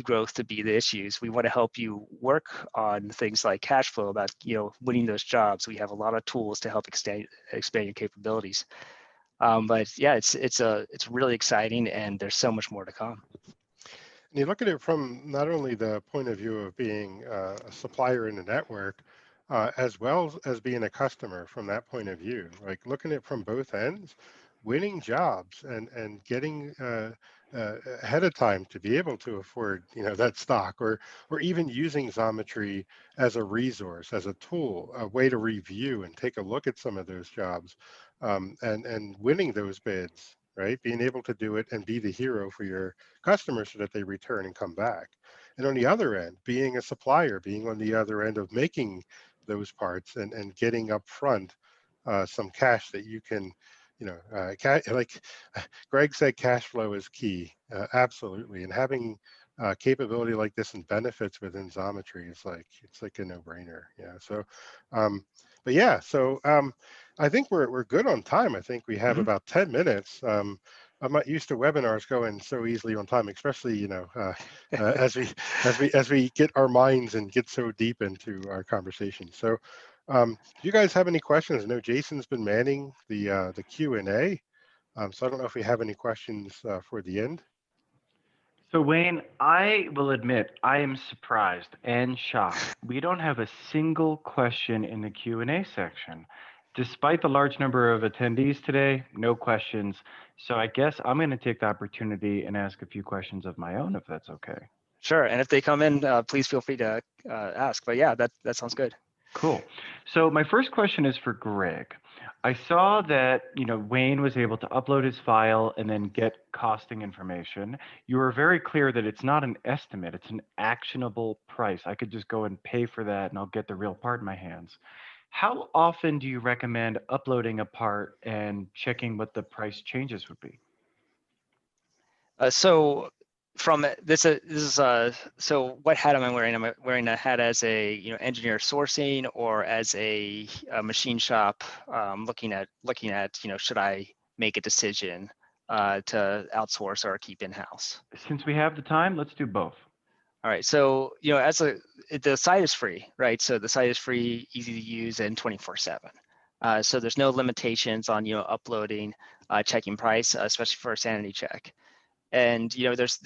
growth to be the issues. We want to help you work on things like cash flow, about winning those jobs. We have a lot of tools to help expand your capabilities. But yeah, it's really exciting, and there's so much more to come. And you look at it from not only the point of view of being a supplier in the network, as well as being a customer from that point of view, like looking at it from both ends, winning jobs and getting ahead of time to be able to afford that stock, or even using Xometry as a resource, as a tool, a way to review and take a look at some of those jobs, and winning those bids, right? Being able to do it and be the hero for your customers so that they return and come back. And on the other end, being a supplier, being on the other end of making those parts and getting upfront some cash that you can, like Greg said, cash flow is key, absolutely. And having capability like this and benefits within Xometry is it's like a no-brainer. Yeah. So, but yeah, so I think we're good on time. I think we have about 10 minutes. I'm not used to webinars going so easily on time, especially as we get our minds and get so deep into our conversation. So, do you guys have any questions? I know Jason's been manning the Q&A, so I don't know if we have any questions for the end. So Wayne, I will admit I am surprised and shocked. We don't have a single question in the Q&A section. Despite the large number of attendees today, no questions. So I guess I'm going to take the opportunity and ask a few questions of my own, if that's okay. Sure, and if they come in, please feel free to ask. But yeah, that sounds good. Cool. So my first question is for Greg. I saw that, Wayne was able to upload his file and then get costing information. You were very clear that it's not an estimate, it's an actionable price. I could just go and pay for that and I'll get the real part in my hands. How often do you recommend uploading a part and checking what the price changes would be? So from so what hat am I wearing? Am I wearing a hat as a engineer sourcing or as a machine shop looking at should I make a decision to outsource or keep in-house? Since we have the time, let's do both. All right, so the site is free, right? So the site is free, easy to use, and 24/7. So there's no limitations on uploading, checking price, especially for a sanity check. And there's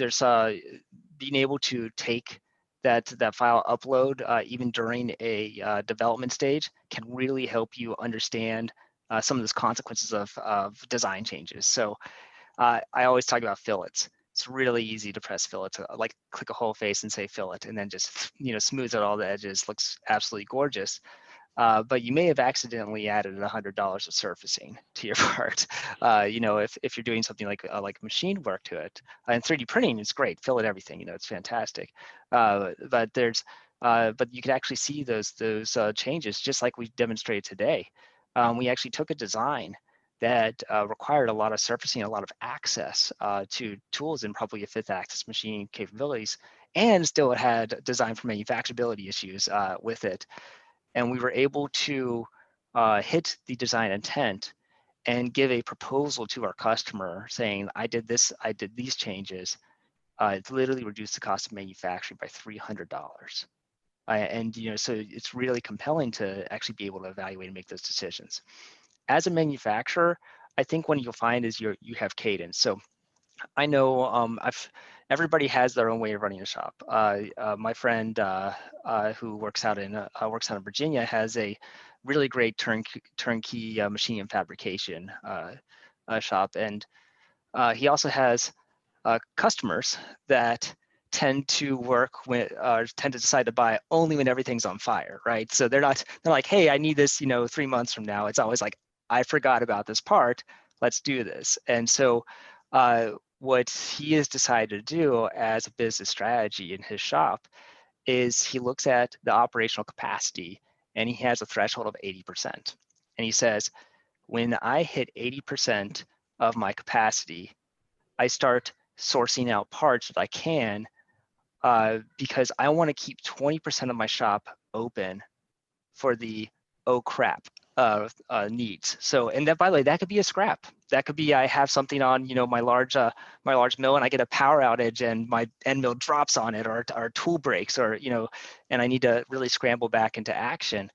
being able to take that file upload even during a development stage can really help you understand some of those consequences of design changes. So I always talk about fillets. It's really easy to press fillet, like click a whole face and say fillet, and then just smooths out all the edges. Looks absolutely gorgeous. But you may have accidentally added $100 of surfacing to your part. If you're doing something like machine work to it, and 3D printing is great. Fillet everything, it's fantastic. But you can actually see those changes, just like we demonstrated today. We actually took a design that required a lot of surfacing, a lot of access to tools and probably a fifth axis machine capabilities, and still it had design for manufacturability issues with it. And we were able to hit the design intent and give a proposal to our customer saying, I did these changes. It literally reduced the cost of manufacturing by $300. So it's really compelling to actually be able to evaluate and make those decisions. As a manufacturer, I think what you'll find is you have cadence. So I know everybody has their own way of running a shop. My friend who works out in Virginia has a really great turnkey machining and fabrication shop, and he also has customers that tend to decide to buy only when everything's on fire, right? So they're like, hey, I need this, 3 months from now. It's always like, I forgot about this part. Let's do this. And so what he has decided to do as a business strategy in his shop is he looks at the operational capacity and he has a threshold of 80%. And he says, when I hit 80% of my capacity, I start sourcing out parts that I can because I want to keep 20% of my shop open for the oh crap needs. So, and that, by the way, that could be a scrap. That could be I have something on my large mill and I get a power outage and my end mill drops on it, or tool breaks, or and I need to really scramble back into action.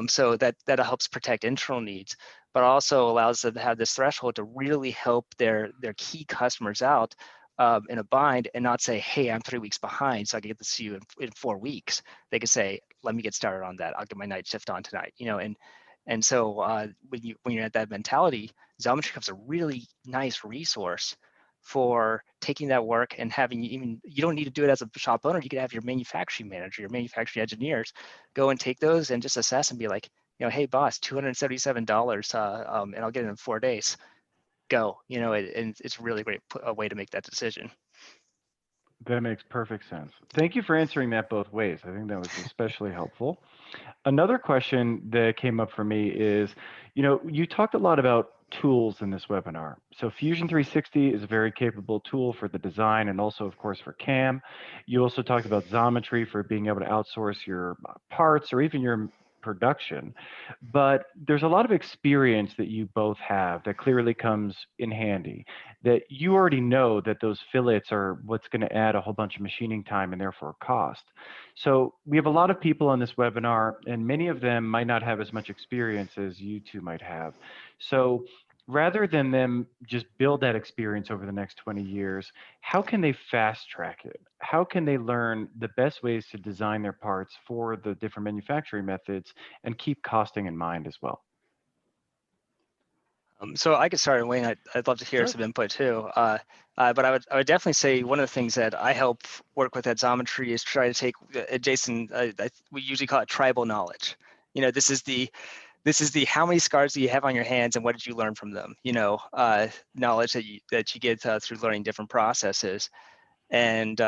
So that helps protect internal needs, but also allows them to have this threshold to really help their key customers out in a bind and not say, hey, I'm 3 weeks behind, so I can get this to you in 4 weeks. They could say, let me get started on that. I'll get my night shift on tonight, and so when you're at that mentality, Xometry becomes a really nice resource for taking that work and having you don't need to do it as a shop owner. You could have your manufacturing manager, your manufacturing engineers go and take those and just assess and be like, hey boss, $277, and I'll get it in 4 days. Go, and it's a really great way to make that decision. That makes perfect sense. Thank you for answering that both ways. I think that was especially helpful. Another question that came up for me is, you talked a lot about tools in this webinar. So Fusion 360 is a very capable tool for the design and also, of course, for CAM. You also talked about Xometry for being able to outsource your parts or even your production. But there's a lot of experience that you both have that clearly comes in handy, that you already know that those fillets are what's going to add a whole bunch of machining time and therefore cost. So we have a lot of people on this webinar, and many of them might not have as much experience as you two might have. So rather than them just build that experience over the next 20 years, how can they fast track it? How can they learn the best ways to design their parts for the different manufacturing methods and keep costing in mind as well? So I could start, and Wayne, I'd love to hear some input too. But I would definitely say one of the things that I help work with at Xometry is try to take, Jason, we usually call it tribal knowledge. This is the how many scars do you have on your hands and what did you learn from them? Knowledge that you get through learning different processes. And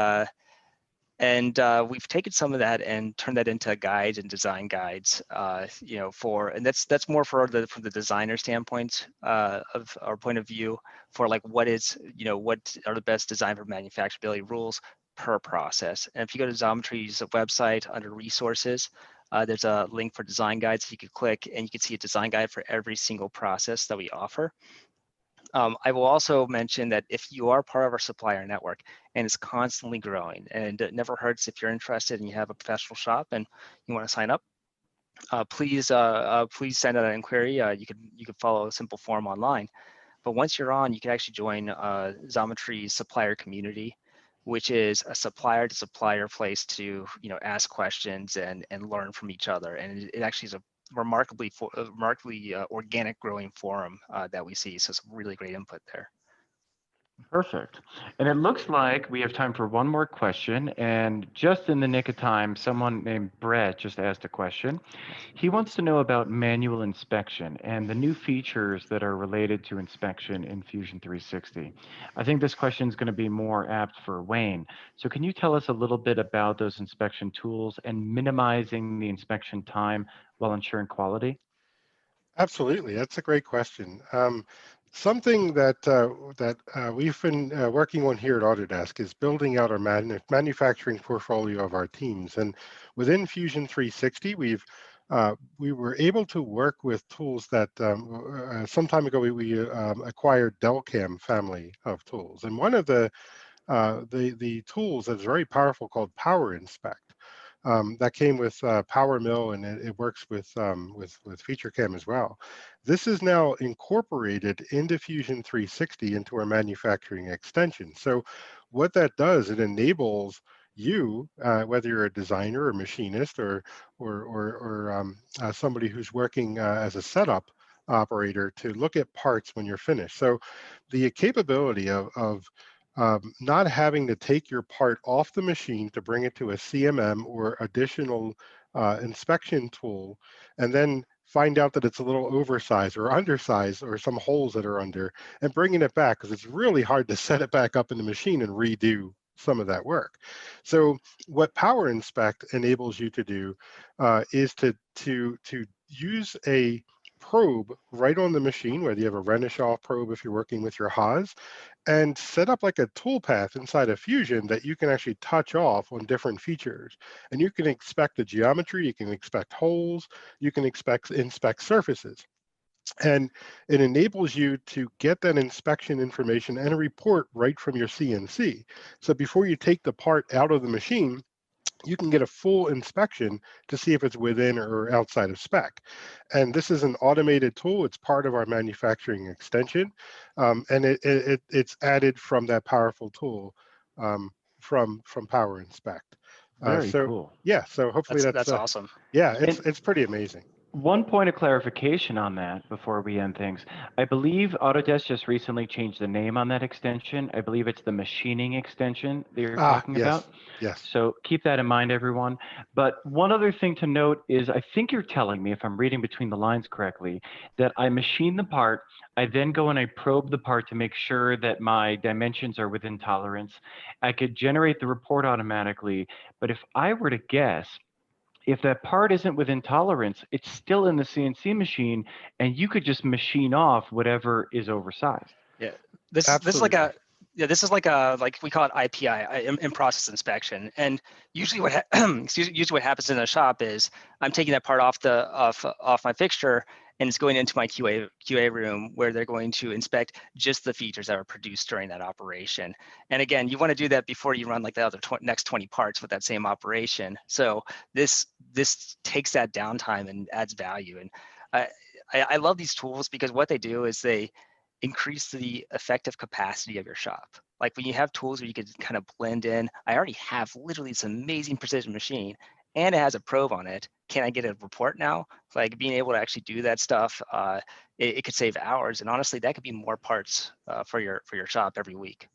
we've taken some of that and turned that into guides and design guides, and that's more from the designer standpoint of our point of view, for like what are the best design for manufacturability rules per process. And if you go to Xometry's website under resources, there's a link for design guides you could click, and you can see a design guide for every single process that we offer. I will also mention that if you are part of our supplier network and it's constantly growing, and it never hurts if you're interested and you have a professional shop and you want to sign up, please send out an inquiry. You could follow a simple form online. But once you're on, you can actually join Xometry's supplier community, which is a supplier to supplier place to ask questions and learn from each other. And it actually is a remarkably organic growing forum that we see. So some really great input there. Perfect. And it looks like we have time for one more question. And just in the nick of time, someone named Brett just asked a question. He wants to know about manual inspection and the new features that are related to inspection in Fusion 360. I think this question is going to be more apt for Wayne. So can you tell us a little bit about those inspection tools and minimizing the inspection time while ensuring quality? Absolutely, that's a great question. Something that we've been working on here at Autodesk is building out our manufacturing portfolio of our teams. And within Fusion 360, we were able to work with tools that some time ago we acquired Delcam family of tools. And one of the tools that's very powerful called Power Inspect. That came with Power Mill, and it works with FeatureCam as well. This is now incorporated into Fusion 360 into our manufacturing extension. So what that does, it enables you, whether you're a designer or machinist or somebody who's working as a setup operator, to look at parts when you're finished. So the capability of not having to take your part off the machine to bring it to a CMM or additional inspection tool, and then find out that it's a little oversized or undersized or some holes that are under, and bringing it back, because it's really hard to set it back up in the machine and redo some of that work. So what Power Inspect enables you to do is to use a probe right on the machine, whether you have a Renishaw probe if you're working with your Haas, and set up like a toolpath inside of Fusion that you can actually touch off on different features. And you can inspect the geometry, you can inspect holes, you can inspect surfaces. And it enables you to get that inspection information and a report right from your CNC. So before you take the part out of the machine, you can get a full inspection to see if it's within or outside of spec. And this is an automated tool. It's part of our manufacturing extension, and it's added from that powerful tool from Power Inspect. Very cool. Yeah, so hopefully that's awesome. Yeah, it's pretty amazing. One point of clarification on that before we end things. I believe Autodesk just recently changed the name on that extension. I believe it's the machining extension that you're talking about. Yes. So keep that in mind, everyone. But one other thing to note is I think you're telling me, if I'm reading between the lines correctly, that I machine the part, I then go and I probe the part to make sure that my dimensions are within tolerance. I could generate the report automatically, but if I were to guess, if that part isn't within tolerance, it's still in the CNC machine, and you could just machine off whatever is oversized. Yeah, this is like like we call it IPI, in process inspection. And usually what usually what happens in a shop is I'm taking that part off my fixture, and it's going into my QA room where they're going to inspect just the features that are produced during that operation. And again, you want to do that before you run like the other next 20 parts with that same operation. So this takes that downtime and adds value. And I love these tools because what they do is they increase the effective capacity of your shop. Like when you have tools where you can kind of blend in, I already have literally this amazing precision machine and it has a probe on it. Can I get a report now? Like being able to actually do that stuff, it could save hours. And honestly, that could be more parts for your shop every week.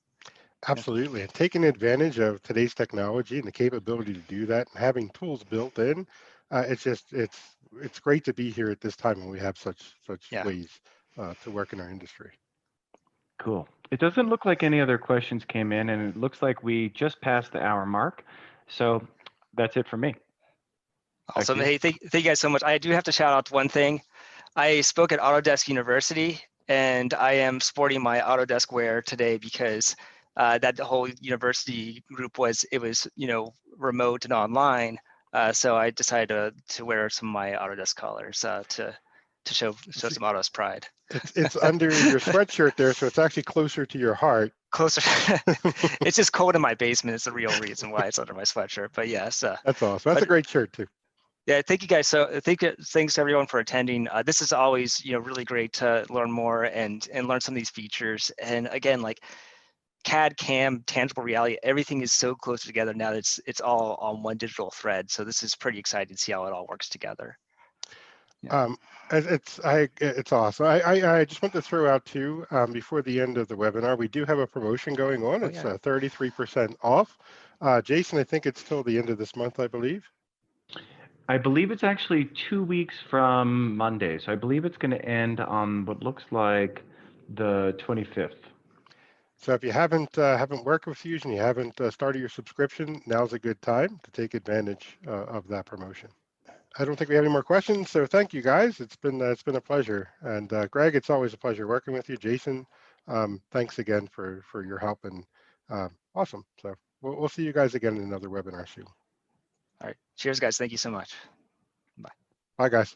Absolutely. And taking advantage of today's technology and the capability to do that and having tools built in it's great to be here at this time when we have such Yeah. ways to work in our industry. Cool. It doesn't look like any other questions came in, and it looks like we just passed the hour mark. So that's it for me. Awesome. Hey, thank you guys so much. I do have to shout out one thing. I spoke at Autodesk University, and I am sporting my Autodesk wear today because that whole university group was remote and online. So I decided to wear some of my Autodesk colors to show some Autodesk pride. It's under your sweatshirt there, so it's actually closer to your heart. Closer. It's just cold in my basement. It's the real reason why it's under my sweatshirt. But yes, that's awesome. That's a great shirt too. Yeah, thank you guys. So thanks to everyone for attending. This is always really great to learn more and learn some of these features. And again, like CAD, CAM, tangible reality, everything is so close together now that it's all on one digital thread. So this is pretty exciting to see how it all works together. Yeah. It's awesome. I just want to throw out too, before the end of the webinar, we do have a promotion going on. It's 33% off. Jason, I think it's till the end of this month, I believe. I believe it's actually 2 weeks from Monday. So I believe it's going to end on what looks like the 25th. So if you haven't worked with Fusion, you haven't started your subscription, now's a good time to take advantage of that promotion. I don't think we have any more questions, so thank you guys. It's been a pleasure, and Greg, it's always a pleasure working with you. Jason, thanks again for your help, and awesome. So we'll see you guys again in another webinar soon. All right, cheers, guys. Thank you so much. Bye. Bye, guys.